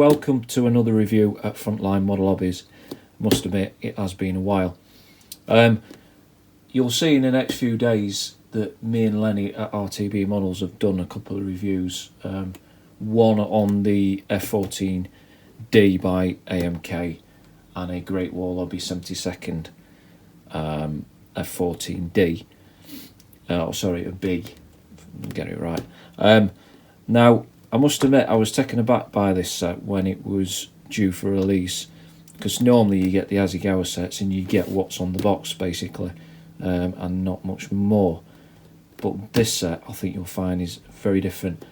welcome to another review at Frontline Model Hobbies. Must admit, it has been a while. You'll see in the next few days that me and Lenny at RTB Models have done a couple of reviews. One on the F14D by AMK and a Great Wall Hobby 72nd F14D. Sorry, a B. Get it right. Now, I must admit, I was taken aback by this set when it was due for release, because normally you get the Ashigawa sets and you get what's on the box basically, and not much more. But this set, I think you'll find, is very different,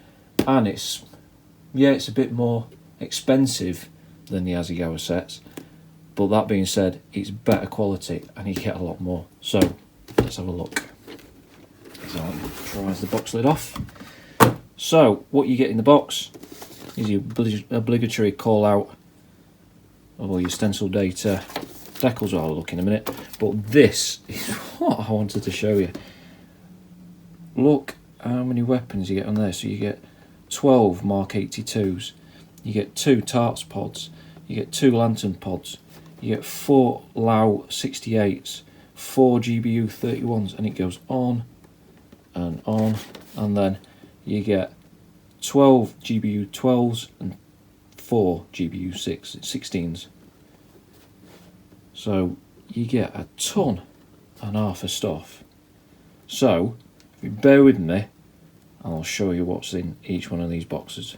and it's a bit more expensive than the Ashigawa sets. But that being said, it's better quality and you get a lot more. So let's have a look. So tries the box lid off. So what you get in the box is your obligatory call out of all your stencil data. Decals will have a look in a minute, but this is what I wanted to show you. Look how many weapons you get on there. So you get 12 Mark 82s, you get 2 Tarts pods, you get 2 Lantern pods, you get 4 Lau 68s, 4 GBU 31s, and it goes on, and then you get 12 GBU 12s and 4 GBU 16s. So you get a ton and half of stuff. So if you bear with me, I'll show you what's in each one of these boxes.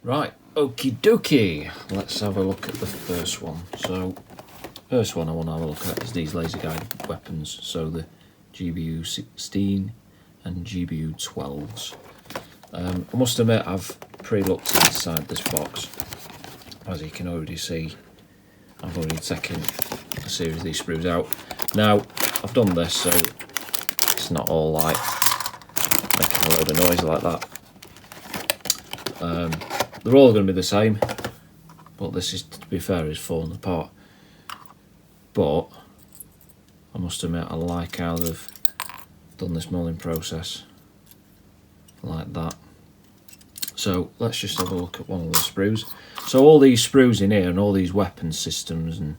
Right, okie dokie, let's have a look at the first one. So first one I want to have a look at is these laser guided weapons, so the GBU 16 and GBU 12s. I must admit, I've pre-looked inside this box. As you can already see, I've already taken a series of these sprues out. Now, I've done this so it's not all like making a load of noise like that. They're all going to be the same, but this is, to be fair, is falling apart. But I must admit, I like how they've done this molding process like that. So let's just have a look at one of the sprues. So all these sprues in here and all these weapon systems and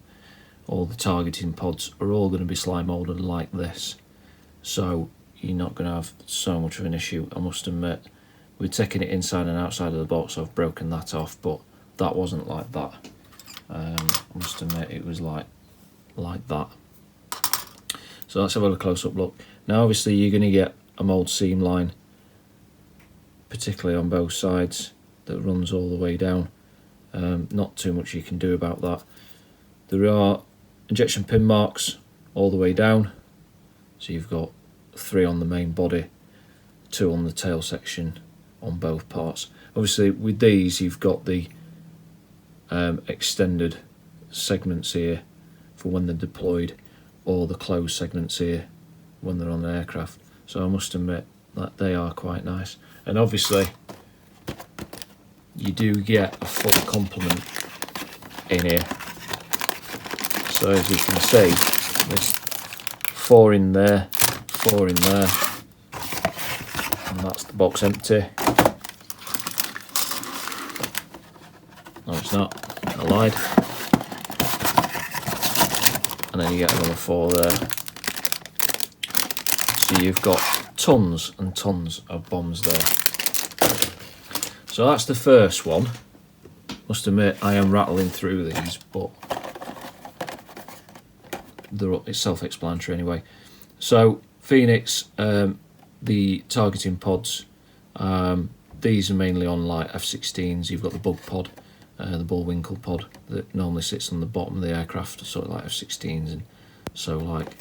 all the targeting pods are all going to be slide molded like this. So you're not going to have so much of an issue. I must admit, we're taking it inside and outside of the box, so I've broken that off, but that wasn't like that. I must admit, it was like that. So let's have a close-up look. Now obviously you're going to get a mould seam line, particularly on both sides, that runs all the way down. Not too much you can do about that. There are injection pin marks all the way down, so you've got 3 on the main body, 2 on the tail section on both parts. Obviously with these you've got the extended segments here for when they're deployed, or the closed segments here when they're on the aircraft. So I must admit that they are quite nice. And obviously you do get a full complement in here. So as you can see, there's 4 in there, 4 in there, and that's the box empty. No, it's not, I lied. And then you get another 4 there. So you've got tons and tons of bombs there. So that's the first one. Must admit, I am rattling through these, but it's self-explanatory anyway. So Phoenix, the targeting pods, these are mainly on like F-16s. You've got the bug pod, the Bullwinkle pod that normally sits on the bottom of the aircraft, sort of like F-16s and so like.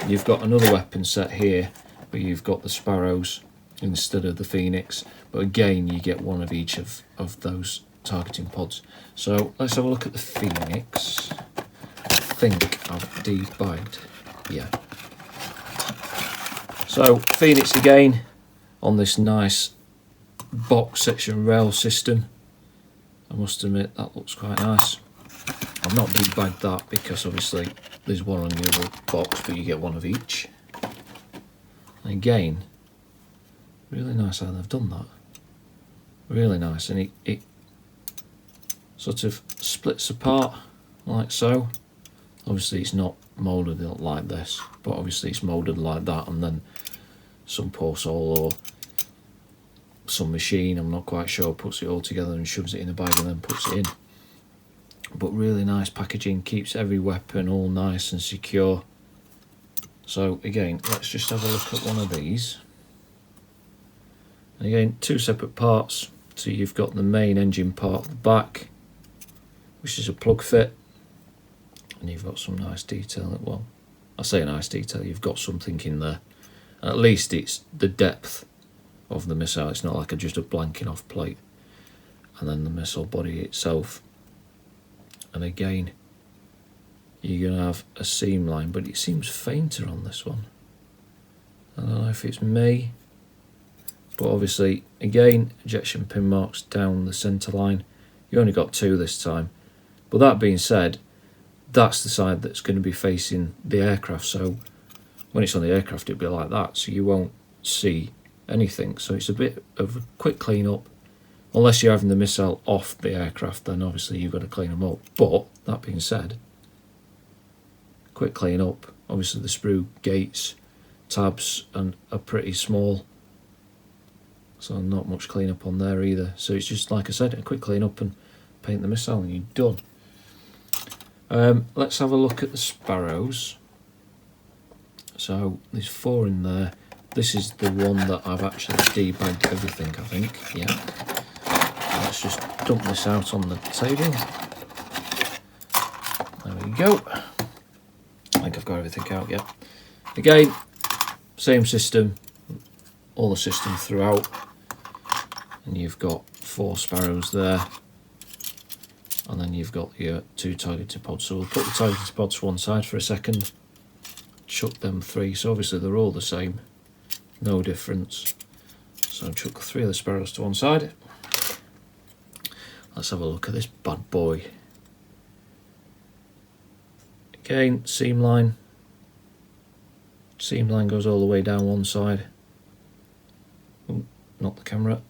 You've got another weapon set here where you've got the Sparrows instead of the Phoenix, but again you get one of each of those targeting pods. So let's have a look at the Phoenix. I think I've debugged, yeah. So Phoenix again on this nice box section rail system. I must admit that looks quite nice. I've not debagged that because obviously there's one on the other box, but you get one of each. And again, really nice how they've done that. Really nice, and it sort of splits apart like so. Obviously it's not moulded like this, but obviously it's moulded like that, and then some poor soul or some machine, I'm not quite sure, puts it all together and shoves it in a bag and then puts it in. But really nice packaging, keeps every weapon all nice and secure. So again, let's just have a look at one of these. And again, two separate parts. So you've got the main engine part at the back, which is a plug fit, and you've got some nice detail. Well, I say nice detail, you've got something in there. At least it's the depth of the missile, it's not like just a blanking off plate. And then the missile body itself. And again, you're going to have a seam line, but it seems fainter on this one. I don't know if it's me, but obviously, again, ejection pin marks down the centre line. You only got two this time. But that being said, that's the side that's going to be facing the aircraft, so when it's on the aircraft it'll be like that, so you won't see anything. So it's a bit of a quick clean up. Unless you're having the missile off the aircraft, then obviously you've got to clean them up. But that being said, quick clean up. Obviously the sprue gates, tabs, and are pretty small, so not much clean up on there either. So it's just, like I said, a quick clean up and paint the missile and you're done. Let's have a look at the sparrows. So there's 4 in there. This is the one that I've actually debagged everything, I think. Yeah. Let's just dump this out on the table. There we go. I think I've got everything out, yeah. Again, same system, all the system throughout. And you've got 4 sparrows there. And then you've got your 2 targeted pods. So we'll put the targeted pods to one side for a second. Chuck them 3. So obviously they're all the same. No difference. So chuck 3 of the sparrows to one side. Let's have a look at this bad boy. Again, seam line. Seam line goes all the way down one side. Ooh, not the camera.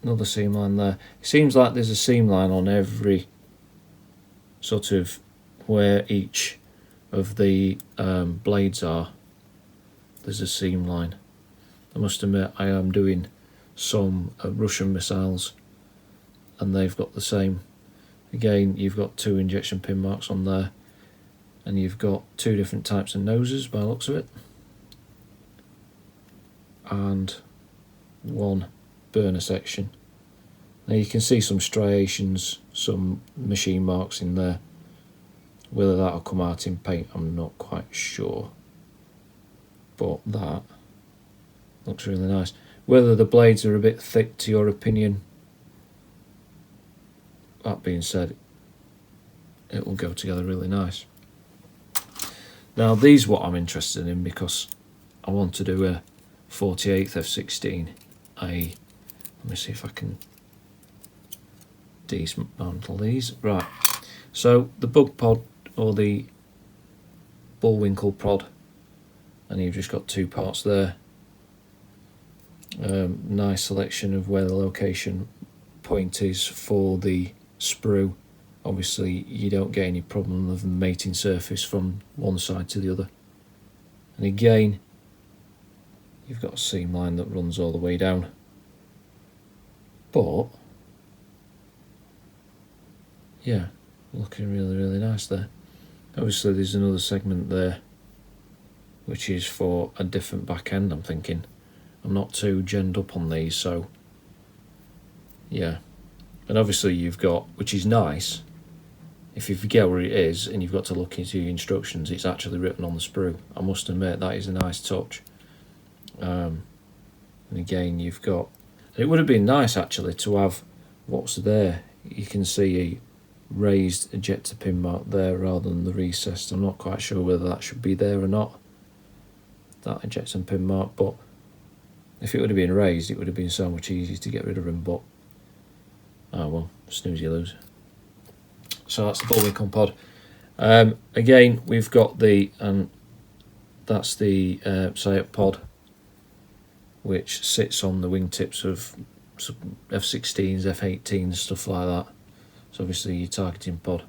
Another seam line there. It seems like there's a seam line on every sort of where each of the blades are. There's a seam line. I must admit, I am doing some Russian missiles and they've got the same. Again, you've got 2 injection pin marks on there, and you've got 2 different types of noses by the looks of it, and 1 burner section. Now you can see some striations, some machine marks in there. Whether that'll come out in paint, I'm not quite sure, but that looks really nice. Whether the blades are a bit thick to your opinion, that being said, it will go together really nice. Now these what I'm interested in, because I want to do a 48th F16. Let me see if I can dismantle these. Right, so the bug pod, or the bullwinkle prod, and you've just got 2 parts there. Nice selection of where the location point is for the sprue. Obviously you don't get any problem of the mating surface from one side to the other. And again, you've got a seam line that runs all the way down. But yeah, looking really, really nice there. Obviously there's another segment there which is for a different back end, I'm thinking. I'm not too genned up on these, so yeah. And obviously you've got, which is nice, if you forget where it is and you've got to look into your instructions, it's actually written on the sprue. I must admit, that is a nice touch. And again, you've got, it would have been nice actually to have what's there. You can see a raised ejector pin mark there rather than the recessed. I'm not quite sure whether that should be there or not, that ejector pin mark, but if it would have been raised, it would have been so much easier to get rid of them. But oh well, snooze you lose. So that's the bullwinkle pod. Again, we've got the that's the SIAP pod, which sits on the wingtips of F-16s, F-18s, stuff like that. So obviously your targeting pod,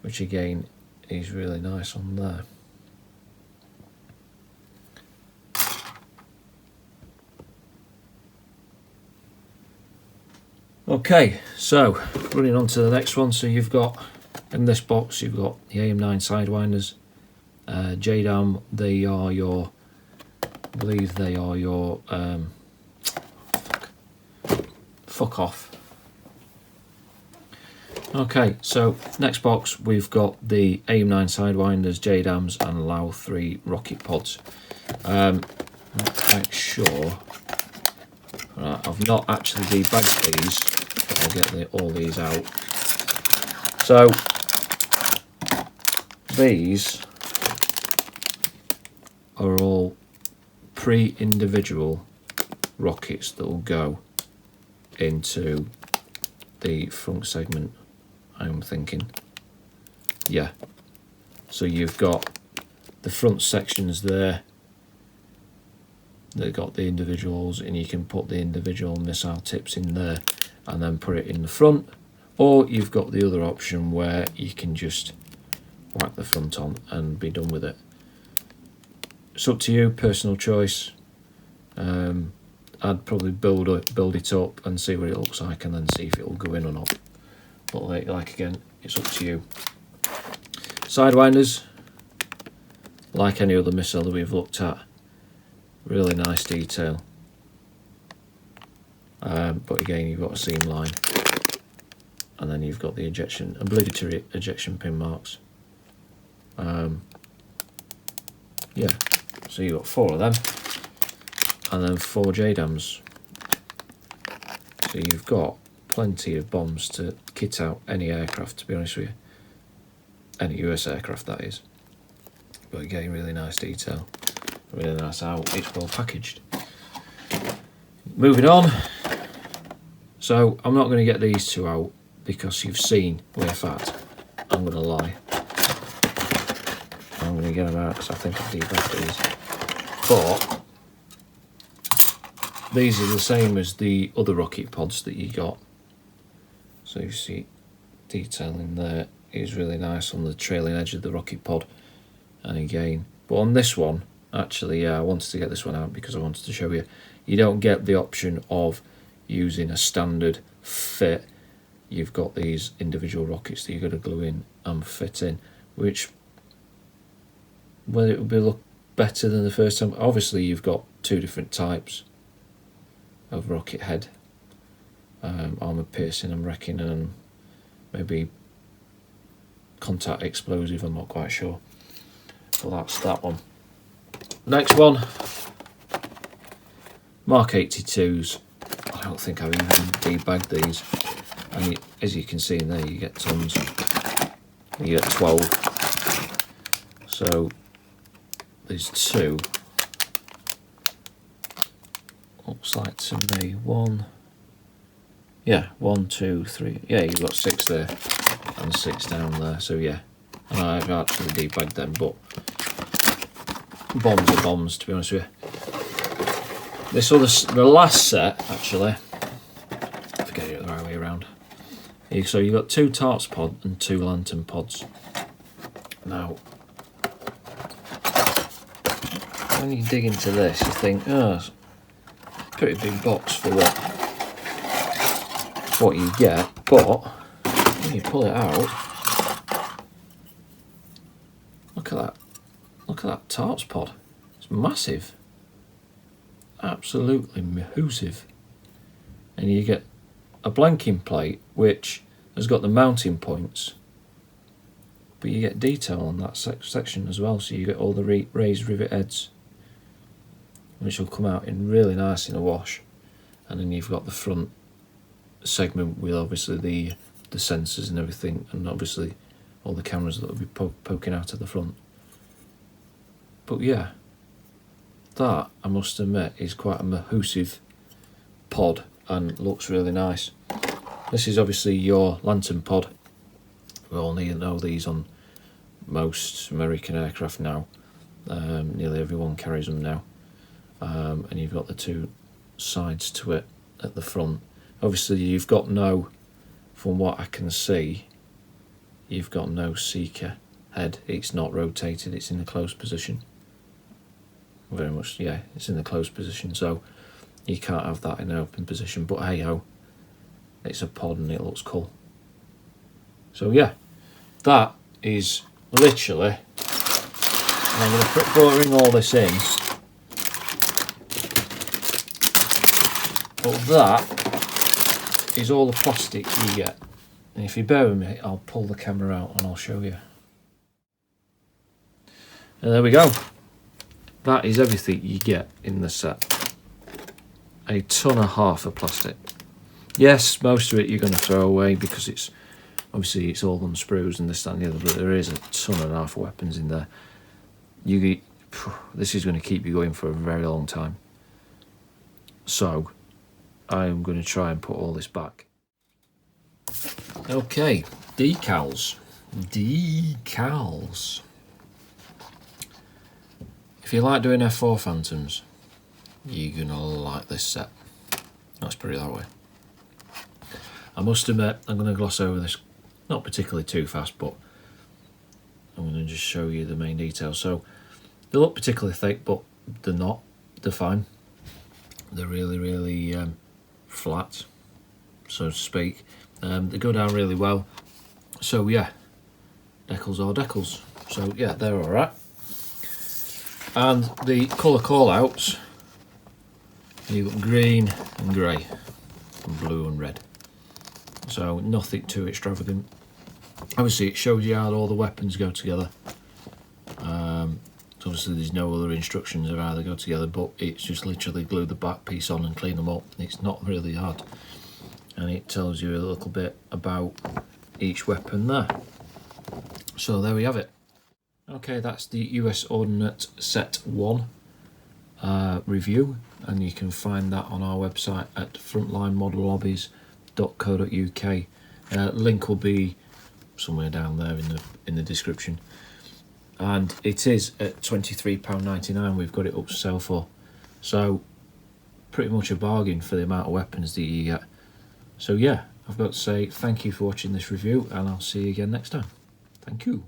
which again is really nice on there. Okay, so running on to the next one. So you've got, in this box, you've got the AM9 Sidewinders, JDAM. They are your, I believe they are your, fuck off. Okay, so next box we've got the AM9 Sidewinders, JDAMs and LAU 3 rocket pods. Let's make sure. Right, I've not actually debagged these, but I'll get all these out. So these are all pre-individual rockets that will go into the front segment, I'm thinking. Yeah, so you've got the front sections there. They've got the individuals, and you can put the individual missile tips in there and then put it in the front, or you've got the other option where you can just whack the front on and be done with it. It's up to you, personal choice. I'd probably build it up and see what it looks like, and then see if it will go in or not. But like again, it's up to you. Sidewinders, like any other missile that we've looked at, really nice detail. But again, you've got a seam line, and then you've got the obligatory ejection pin marks. Yeah, so you've got 4 of them, and then 4 JDAMs. So you've got plenty of bombs to kit out any aircraft, to be honest with you. Any US aircraft, that is. But again, really nice detail. Really nice how it's well packaged. Moving on. So I'm not going to get these 2 out because you've seen we're fat. I'm going to lie. I'm going to get them out because I think I've debagged these. But these are the same as the other rocket pods that you got. So you see detail in there is really nice on the trailing edge of the rocket pod. And again, but on this one, actually, yeah, I wanted to get this one out because I wanted to show you. You don't get the option of using a standard fit. You've got these individual rockets that you've got to glue in and fit in, which, whether it will look better than the first time, obviously you've got 2 different types of rocket head. Armour piercing, I'm reckoning, and maybe contact explosive, I'm not quite sure. But that's that one. Next one, Mark 82s. I don't think I've even debagged these. And as you can see in there, you get tons. You get 12. So there's 2. Looks like to me 1. Yeah, 1, 2, 3. Yeah, you've got 6 there and 6 down there. So yeah, and I've actually debagged them, but bombs are bombs, to be honest with you. The last set, actually, forget it the right way around. So you've got 2 tarps pod and 2 lantern pods. Now, when you dig into this, you think, oh, it's a pretty big box for what you get, but when you pull it out, look at that. Look at that tarps pod. It's massive. Absolutely massive. And you get a blanking plate which has got the mounting points, but you get detail on that section as well, so you get all the raised rivet heads, which will come out in really nice in a wash. And then you've got the front segment with obviously the sensors and everything, and obviously all the cameras that will be poking out of the front. But yeah, that, I must admit, is quite a massive pod and looks really nice. This is obviously your lantern pod. We all know these on most American aircraft now. Nearly everyone carries them now. And you've got the 2 sides to it at the front. Obviously you've got no, from what I can see, you've got no seeker head. It's not rotated, it's in a closed position. Very much, yeah, it's in the closed position, so you can't have that in an open position, but hey ho, it's a pod and it looks cool. So yeah, that is literally, I'm going to bring all this in, but that is all the plastic you get. And if you bear with me, I'll pull the camera out and I'll show you. And there we go. That is everything you get in the set. A ton and a half of plastic. Yes, most of it you're going to throw away because it's obviously it's all on sprues and this, that and the other, but there is a ton and a half of weapons in there. This is going to keep you going for a very long time. So I am going to try and put all this back. Okay, decals. Decals. If you like doing F4 Phantoms, you're going to like this set. Let's put it that way. I must admit, I'm going to gloss over this, not particularly too fast, but I'm going to just show you the main details. So they look particularly thick, but they're not. They're fine. They're really, really flat, so to speak. They go down really well. So yeah, decals are decals. So yeah, they're all right. And the colour call-outs, you've got green and grey, and blue and red. So nothing too extravagant. Obviously it shows you how all the weapons go together. So obviously there's no other instructions of how they go together, but it's just literally glue the back piece on and clean them up. It's not really hard. And it tells you a little bit about each weapon there. So there we have it. Okay, that's the US Ordnance Set 1 review, and you can find that on our website at frontlinemodellobbies.co.uk. Link will be somewhere down there in the description. And it is at £23.99 we've got it up for sale for. So pretty much a bargain for the amount of weapons that you get. So yeah, I've got to say thank you for watching this review, and I'll see you again next time. Thank you.